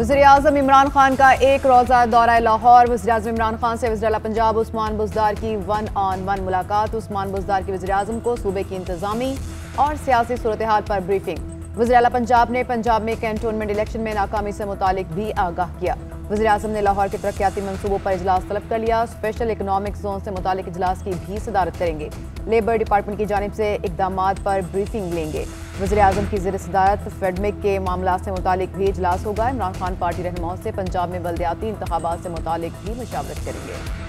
वज़ीर-ए-आज़म इमरान खान का एक रोज़ा दौरा लाहौर। वज़ीर-ए-आज़म इमरान खान से वज़ीर-ए-आला पंजाब उस्मान बुज़दार की 1-on-1 मुलाकात। उस्मान बुज़दार की वज़ीर-ए-आज़म को सूबे की इंतज़ामी और सियासी सूरत हाल पर ब्रीफिंग। वज़ीर-ए-आला पंजाब ने पंजाब में कैंटोनमेंट इलेक्शन में नाकामी से मुतालिक भी आगाह किया। वज़ीर-ए-आज़म ने लाहौर के तरक्याती मंसूबों पर इजलास तलब कर लिया। स्पेशल इकनॉमिक जोन से मुतालिक इजलास की भी सदारत करेंगे। लेबर डिपार्टमेंट की जानिब से इकदामात पर ब्रीफिंग लेंगे। वज़ीर-ए-आज़म की ज़ेर सदारत फेडमिक के मामला से मुतालिक भी इजलास होगा। इमरान खान पार्टी रहनुमाओं से पंजाब में बल्दियाती इंतखाबात से मुतालिक भी मशावरत करेंगे।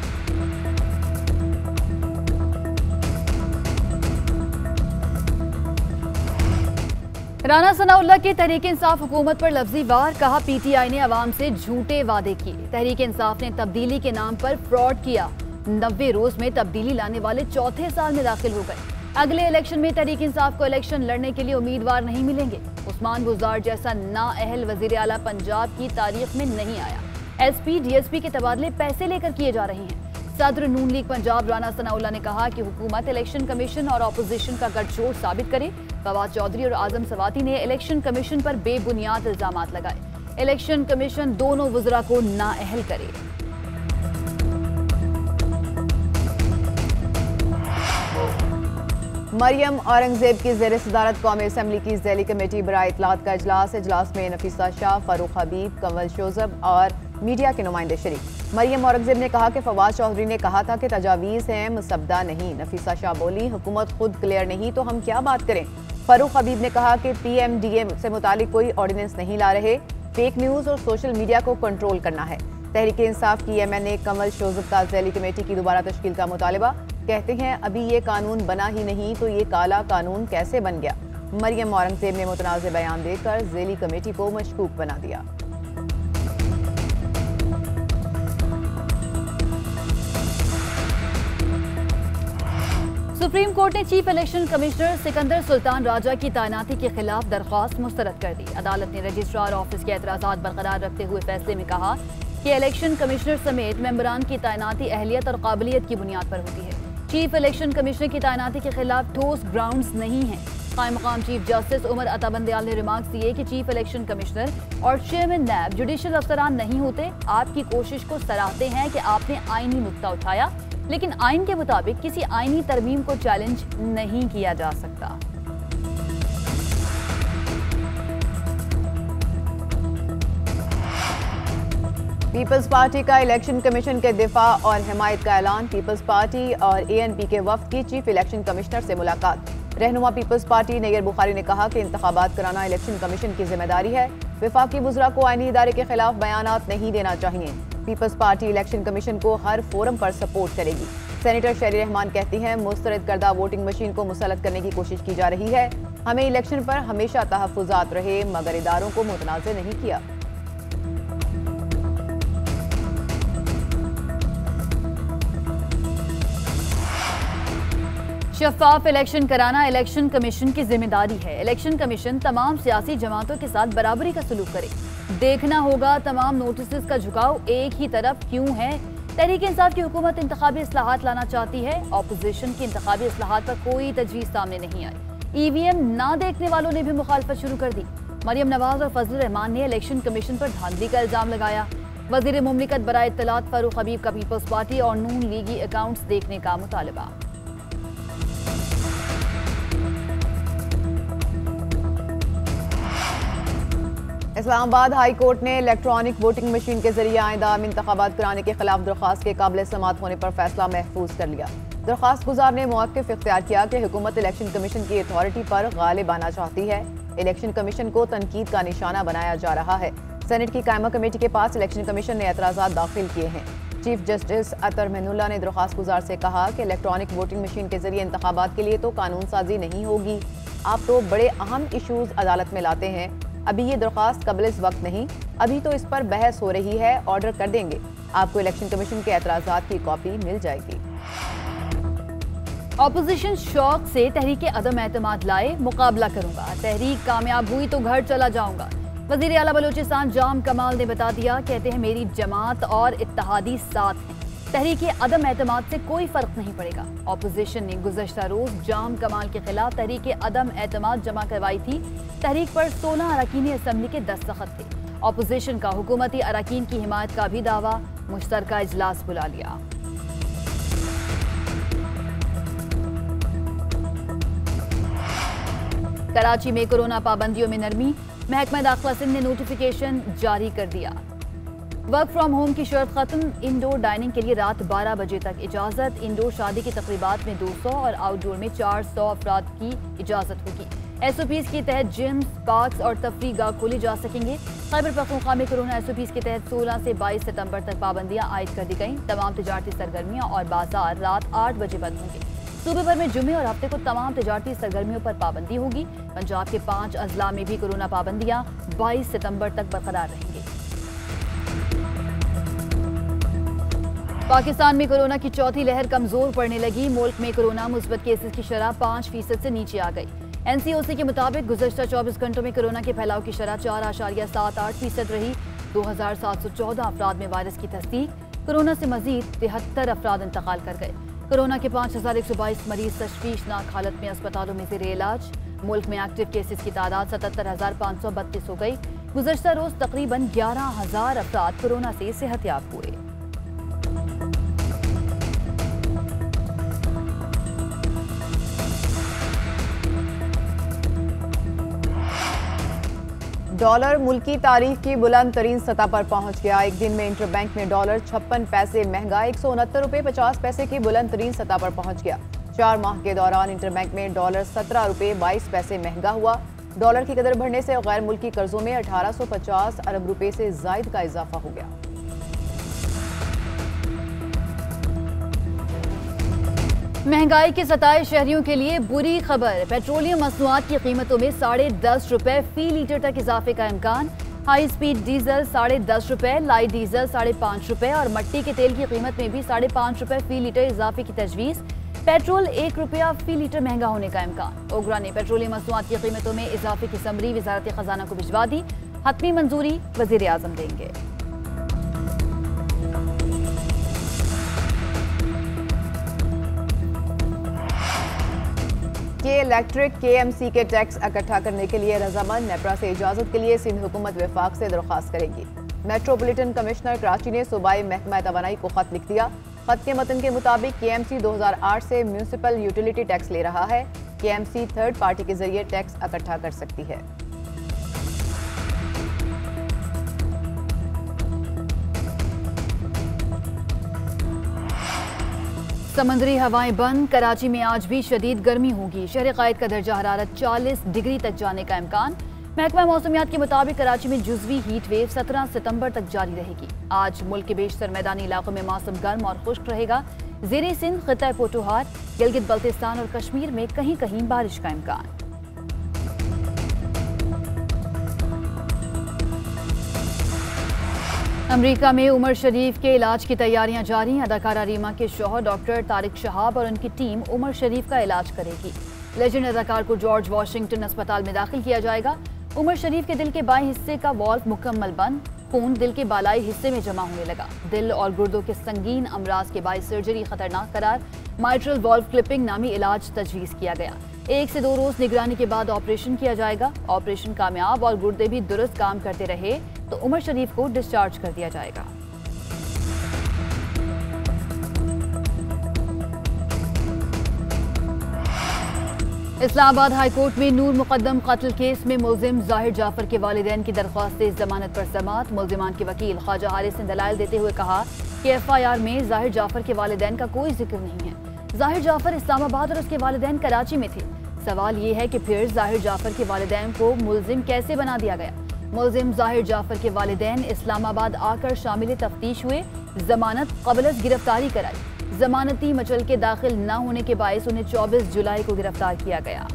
राना सनाउल्लाह की तहरीक इंसाफ हुकूमत पर लफ्जी वार। कहा पीटीआई ने अवाम से झूठे वादे किए। तहरीक इंसाफ ने तब्दीली के नाम पर फ्रॉड किया। 90 रोज में तब्दीली लाने वाले चौथे साल में दाखिल हो गए। अगले इलेक्शन में तहरीक इंसाफ को इलेक्शन लड़ने के लिए उम्मीदवार नहीं मिलेंगे। उस्मान बुज़दार जैसा नाअहल वज़ीर आला पंजाब की तारीख में नहीं आया। एसपी डीएसपी के तबादले पैसे लेकर किए जा रहे हैं। सदर नून लीग पंजाब राना सनाउल्लाह ने कहा कि हुकूमत इलेक्शन कमीशन और अपोजिशन का गठजोड़ साबित करे। फवाद चौधरी और आजम सवाती ने इलेक्शन कमीशन पर बेबुनियाद इल्जामात लगाए। इलेक्शन कमीशन दोनों वज़रा को नाअहल करे। मरियम औरंगजेब की ज़ेर सदारत कौमी असम्बली की ज़ैली कमेटी बराए इत्तलात का इजलास। इजलास में नफीसा शाह, फारूक हबीब, कंवल शोजब और मीडिया के नुमाइंदे शरीक। मरियम औरंगजेब ने कहा कि फवाद चौधरी ने कहा था कि तजावीज़ हैं, मुसब्दा नहीं। नफीसा शाह बोली हुकूमत खुद क्लियर नहीं तो हम क्या बात करें। फारूक हबीब ने कहा कि पीएमडीए से मुतालिक कोई ऑर्डिनेंस नहीं ला रहे। फेक न्यूज़ और सोशल मीडिया को कंट्रोल करना है। तहरीक इंसाफ की एमएनए कंवल शोजब का ज़ैली कमेटी की दोबारा तश्कील का मुतालबा। कहते हैं अभी ये कानून बना ही नहीं तो ये काला कानून कैसे बन गया। मरियम औरंगजेब ने मुतनाज़ बयान देकर ज़ैली कमेटी को मशकूक बना दिया। सुप्रीम कोर्ट ने chief election commissioner Sikandar Sultan Raja की तैनाती के खिलाफ दरख्वास्त मुस्तरद कर दी। अदालत ने रजिस्ट्रार ऑफिस के एतराज़ात बरकरार रखते हुए फैसले में कहा कि इलेक्शन कमिश्नर समेत मेंबरान की तैनाती अहलियत और काबिलियत की बुनियाद पर होती है। चीफ इलेक्शन कमिश्नर की तैनाती के खिलाफ ठोस ग्राउंड्स नहीं हैं। कायम मकाम चीफ जस्टिस उमर अता बंदयाल ने रिमार्क्स दिए कि चीफ इलेक्शन कमिश्नर और चेयरमैन नैब जुडिशल अफसरान नहीं होते। आपकी कोशिश को सराहते हैं कि आपने आईनी नुक्ता उठाया, लेकिन आइन के मुताबिक किसी आईनी तरमीम को चैलेंज नहीं किया जा सकता। पीपल्स पार्टी का इलेक्शन कमीशन के दिफा और हिमायत का ऐलान। पीपल्स पार्टी और एएनपी के वफ्द की चीफ इलेक्शन कमिश्नर से मुलाकात। रहनुमा पीपल्स पार्टी नैयर बुखारी ने कहा कि इंतखाबात कराना इलेक्शन कमीशन की जिम्मेदारी है। विफाकी वुज़रा को आईनी इदारे के खिलाफ बयानात नहीं देना चाहिए। पीपल्स पार्टी इलेक्शन कमीशन को हर फोरम पर सपोर्ट करेगी। सेनेटर शेरी रहमान कहती हैं मुस्तरद करदा वोटिंग मशीन को मुसल्लत करने की कोशिश की जा रही है। हमें इलेक्शन पर हमेशा तहफ़्फ़ुज़ात रहे मगर इदारों को मुतनाज़ नहीं किया। शफाफ इलेक्शन कराना इलेक्शन कमीशन की जिम्मेदारी है। इलेक्शन कमीशन तमाम सियासी जमातों के साथ बराबरी का सलूक करे। देखना होगा तमाम नोटिस का झुकाव एक ही तरफ क्यों है। तहरीक इंसाफ की हुकूमत इंतखाबी इस्लाहात लाना चाहती है। अपोजिशन की इंतखाबी इस्लाहात पर कोई तजवीज़ सामने नहीं आई। ईवीएम ना देखने वालों ने भी मुखालफत शुरू कर दी। मरियम नवाज और फजल रहमान ने इलेक्शन कमीशन पर धांधली का इल्जाम लगाया। वजीर मुमलिकत बराए इत्तलात फारूक हबीब का पीपल्स पार्टी और नून लीगी अकाउंट्स देखने का मुतालबा। इस्लामाबाद हाई कोर्ट ने इलेक्ट्रॉनिक वोटिंग मशीन के जरिए आइंदा आम इंतखाबात कराने के खिलाफ दरख्वास्त के काबिल समात होने पर फैसला महफूज कर लिया। दरख्वास्त गुजार ने मौक़िफ़ इख्तियार किया कि हुकूमत इलेक्शन कमीशन की अथॉरिटी पर गालिब आना चाहती है। इलेक्शन कमीशन को तनकीद का निशाना बनाया जा रहा है। सेनेट की कायमा कमेटी के पास इलेक्शन कमीशन ने एतराज़ात दाखिल किए हैं। चीफ जस्टिस अतर मेनुल्लाह ने दरख्वास्त गुजार से कहा कि इलेक्ट्रॉनिक वोटिंग मशीन के जरिए इंतखाबात के लिए तो कानून साजी नहीं होगी। आप तो बड़े अहम इशूज़ अदालत में लाते हैं। अभी ये दरख्वास्त कबल इस वक्त नहीं, अभी तो इस पर बहस हो रही है। ऑर्डर कर देंगे। आपको इलेक्शन कमीशन के एतराज़ात की कॉपी मिल जाएगी। अपोजिशन शौक से तहरीक अदम एतमाद लाए। मुकाबला करूंगा, तहरीक कामयाब हुई तो घर चला जाऊंगा। वज़ीर आला बलूचिस्तान जाम कमाल ने बता दिया। कहते हैं मेरी जमात और इत्तेहादी साथ हैं। तहरीक अदम एतमाद से कोई फर्क नहीं पड़ेगा। अपोजिशन ने गुज़श्ता रोज जाम कमाल के खिलाफ तहरीक अदम एतमाद जमा करवाई थी। तहरीक पर 16 अरकान असम्बली के दस्तखत थे। ऑपोजिशन का हुकूमती अरकान की हिमायत का भी दावा, मुश्तरका इजलास बुला लिया। कराची में कोरोना पाबंदियों में नरमी, महकमा दाखिला सिंध ने नोटिफिकेशन जारी कर दिया। वर्क फ्रॉम होम की शर्त खत्म, इंडोर डाइनिंग के लिए रात 12 बजे तक इजाजत। इंडोर शादी की तकरीबात में 200 और आउटडोर में 400 अफराद की इजाजत होगी। SOPs के तहत जिम्स, पार्क्स और तफरीह गाह खोले जा सकेंगे। खैबर पख्तूनख्वा में कोरोना SOPs के तहत 16 से 22 सितंबर तक पाबंदियां आयद कर दी गईं। तमाम तिजारती सरगर्मियां और बाजार रात 8 बजे बंद होंगे। सूबे भर में जुम्मे और हफ्ते को तमाम तिजारती सरगर्मियों पर पाबंदी होगी। पंजाब के 5 अजला में भी कोरोना पाबंदियां 22 सितंबर तक बरकरार रहेंगी। पाकिस्तान में कोरोना की चौथी लहर कमजोर पड़ने लगी। मुल्क में कोरोना मुस्बत केसेस की शरह 5% से नीचे आ गई। NCOC के मुताबिक गुज़श्ता 24 घंटों में कोरोना के फैलाव की शरह 4.78% रही। 2714 अफराद में वायरस की तस्दीक। कोरोना से मजीद 73 अफराद इंतकाल कर गए। कोरोना के 5122 मरीज तशवीशनाक हालत में अस्पतालों में ज़ेरे इलाज। मुल्क में एक्टिव केसेस की तादाद 77,532 हो गई। गुज़श्ता रोज तकरीबन 11,000 अफराद कोरोना से सेहतयाब हुए। डॉलर मुल्की तारीख की बुलंद तरीन सतह पर पहुंच गया। एक दिन में इंटरबैंक में डॉलर 56 पैसे महंगा 169 रुपये 50 पैसे की बुलंद तरीन सतह पर पहुंच गया। 4 माह के दौरान इंटरबैंक में डॉलर 17 रुपये 22 पैसे महंगा हुआ। डॉलर की कदर बढ़ने से गैर मुल्की कर्जों में 1850 अरब रुपये से जायद का इजाफा हो गया। महंगाई के सताए शहरियों के लिए बुरी खबर। पेट्रोलियम मसनूआत की कीमतों में 10.5 रुपये फी लीटर तक इजाफे का इम्कान। हाई स्पीड डीजल 10.5 रुपये, लाइट डीजल 5.5 रुपये और मट्टी के तेल की कीमत में भी 5.5 रुपये फी लीटर इजाफे की तजवीज़। पेट्रोल 1 रुपया फी लीटर महंगा होने का इम्कान। ओगरा ने पेट्रोलियम मसनूआत की कीमतों में इजाफे की समरी वजारत खजाना को भिजवा दी। हतमी मंजूरी वजीर आजम देंगे। के इलेक्ट्रिक KMC के टैक्स इकट्ठा करने के लिए रजामंद। नेपरा से इजाजत के लिए सिंध हुकूमत वफाक से दरख्वास्त करेगी। मेट्रोपॉलिटन कमिश्नर कराची ने सूबाई महकमा तवानाई को खत लिख दिया। खत के मतन के मुताबिक KMC 2008 से म्यूनिसिपल यूटिलिटी टैक्स ले रहा है। KMC थर्ड पार्टी के जरिए टैक्स इकट्ठा कर सकती है। समंदरी हवाएं बंद। कराची में आज भी शदीद गर्मी होगी। शहर कायद का दर्जा हरारत 40 डिग्री तक जाने का इम्कान। महकमा मौसमियात के मुताबिक कराची में जुज़वी हीट वेव 17 सितंबर तक जारी रहेगी। आज मुल्क के बेशतर मैदानी इलाकों में मौसम गर्म और खुश्क रहेगा। ज़ेरे सिंध, खिता पोटोहार, गिलगित बल्तिस्तान और कश्मीर में कहीं कहीं बारिश का इम्कान। अमेरिका में उमर शरीफ के इलाज की तैयारियां जारी। अदाकारा रीमा के शौहर डॉक्टर तारिक शहाब और उनकी टीम उमर शरीफ का इलाज करेगी। लेजेंड अदाकार को जॉर्ज वाशिंगटन अस्पताल में दाखिल किया जाएगा। उमर शरीफ के दिल के बाएं हिस्से का वॉल्व मुकम्मल बंद। खून दिल के बालाई हिस्से में जमा होने लगा। दिल और गुर्दों के संगीन अमराज के बायस सर्जरी खतरनाक करार। माइट्रल वॉल्व क्लिपिंग नामी इलाज तजवीज़ किया गया। 1 से 2 रोज निगरानी के बाद ऑपरेशन किया जाएगा। ऑपरेशन कामयाब और गुर्दे भी दुरुस्त काम करते रहे तो उमर शरीफ को डिस्चार्ज कर दिया जाएगा। इस्लामाबाद हाईकोर्ट में नूर मुकद्दम कत्ल केस में मुलजिम जाहिर जाफर के वालिदैन की दरख्वास्त जमानत पर समाअत। मुलजिमान के वकील ख्वाजा हारिस ने दलाइल देते हुए कहा कि FIR में जाहिर जाफर के वालिदैन का कोई जिक्र नहीं है। जाहिर जाफर इस्लामाबाद और उसके वालिदैन कराची में थे। सवाल ये है कि फिर जाहिर जाफर के वालिदैन को मुलजिम कैसे बना दिया गया। मुलजिम जाहिर जाफर के वालिदैन इस्लामाबाद आकर शामिल तफ्तीश हुए। जमानत कबलस गिरफ्तारी कराई। जमानती मचल के दाखिल न होने के बायस उन्हें 24 जुलाई को गिरफ्तार किया गया।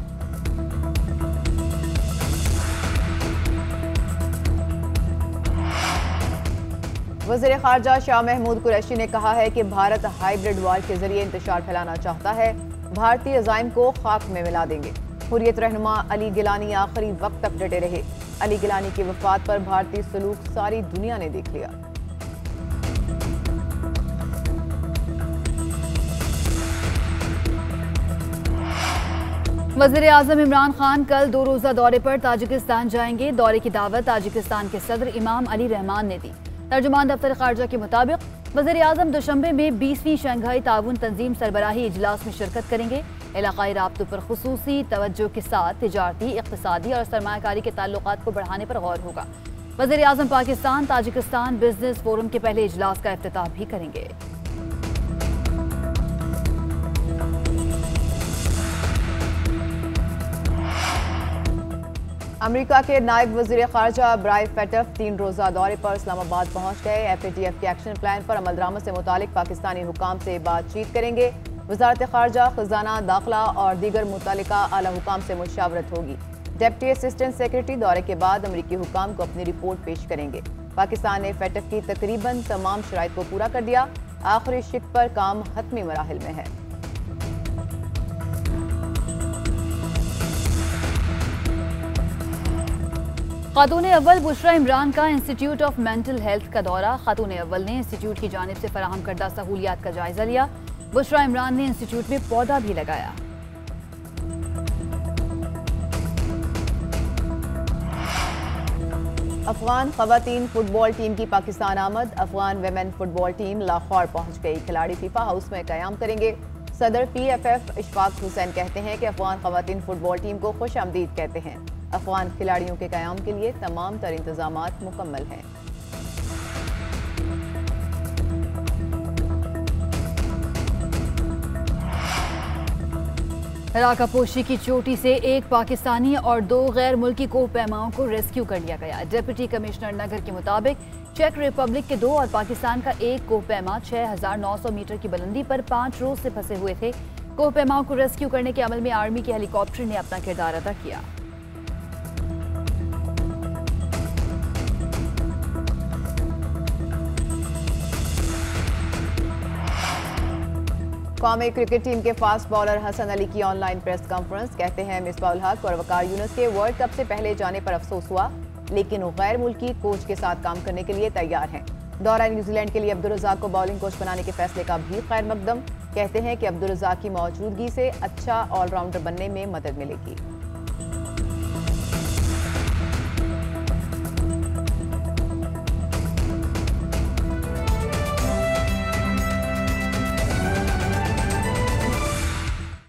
वज़ीर ख़ारजा शाह महमूद कुरैशी ने कहा है कि भारत हाइब्रिड वार के जरिए इंतशार फैलाना चाहता है। भारतीय अज़ाइम को खाक में मिला देंगे। हुर्रियत रहनुमा अली गिलानी आखिरी वक्त तक डटे रहे। अली गिलानी की वफात पर भारतीय सलूक सारी दुनिया ने देख लिया। वज़ीर आज़म इमरान खान कल 2 रोज़ा दौरे पर ताजिकिस्तान जाएंगे। दौरे की दावत ताजिकिस्तान के सदर इमाम अली रहमान ने दी। तर्जुमान दफ्तर खारजा के मुताबिक वज़ीर आज़म दुशंबे में 20वीं शंघाई ताउन तंजीम सरबराही इजलास में शिरकत करेंगे। इलाकाई राब्तों पर खुसूसी तवज्जो के साथ तिजारती, इक़्तिसादी और सरमायाकारी के ताल्लुकात को बढ़ाने पर गौर होगा। वज़ीर आज़म पाकिस्तान ताजिकिस्तान बिजनेस फोरम के पहले इजलास का इफ्तिताह भी करेंगे। अमेरिका के नायब वज़ीर ख़ारजा ब्राय फेटफ 3 रोज़ा दौरे पर इस्लामाबाद पहुंच गए। FATF के एक्शन प्लान पर अमलदरामद से मुतालिक पाकिस्तानी हुकाम से बातचीत करेंगे। वज़ारत ख़ारजा, ख़जाना, दाखिला और दीगर मुतल्लिका आला हुकाम से मुशावरत होगी। डिप्टी असिस्टेंट सेक्रेटरी दौरे के बाद अमरीकी हुकाम को अपनी रिपोर्ट पेश करेंगे। पाकिस्तान ने फेटफ की तकरीबन तमाम शराइत को पूरा कर दिया। आखिरी शिक पर काम हतमी मराहिल में है। खातून अव्वल बुशरा इमरान का इंस्टीट्यूट ऑफ मेंटल हेल्थ का दौरा। खातून अव्वल ने इंस्टीट्यूट की जानिब से फराहम करदा सहूलियात का जायजा लिया। बुशरा इमरान ने इंस्टीट्यूट में पौधा भी लगाया। अफगान खवातीन फुटबॉल टीम की पाकिस्तान आमद। Afghan women football team Lahore पहुंच गई। खिलाड़ी फीफा हाउस में कयाम करेंगे। सदर PFF इशफाक हुसैन कहते हैं कि अफगान खवातीन फुटबॉल टीम को खुश आमदीद कहते हैं। अफगान खिलाड़ियों के कयाम के लिए तमाम तर इंतजामात मुकम्मल हैं। राकापोशी की चोटी से एक पाकिस्तानी और 2 गैर मुल्की कोह पैमाओं को रेस्क्यू कर लिया गया। डिप्टी कमिश्नर नगर के मुताबिक चेक रिपब्लिक के 2 और पाकिस्तान का एक कोह पैमा 6900 मीटर की बुलंदी पर 5 रोज से फंसे हुए थे। कोह पैमाओं को रेस्क्यू करने के अमल में आर्मी के हेलीकॉप्टर ने अपना किरदार अदा किया। कौमी क्रिकेट टीम के फास्ट बॉलर हसन अली की ऑनलाइन प्रेस कॉन्फ्रेंस। कहते हैं मिसबाउल हक और वकार यूनुस के वर्ल्ड कप से पहले जाने पर अफसोस हुआ, लेकिन वो गैर मुल्की कोच के साथ काम करने के लिए तैयार हैं। दौरा न्यूजीलैंड के लिए अब्दुल रज़ाक को बॉलिंग कोच बनाने के फैसले का भी खैर मकदम। कहते हैं कि अब्दुल रज़ाक की मौजूदगी से अच्छा ऑलराउंडर बनने में मदद मिलेगी।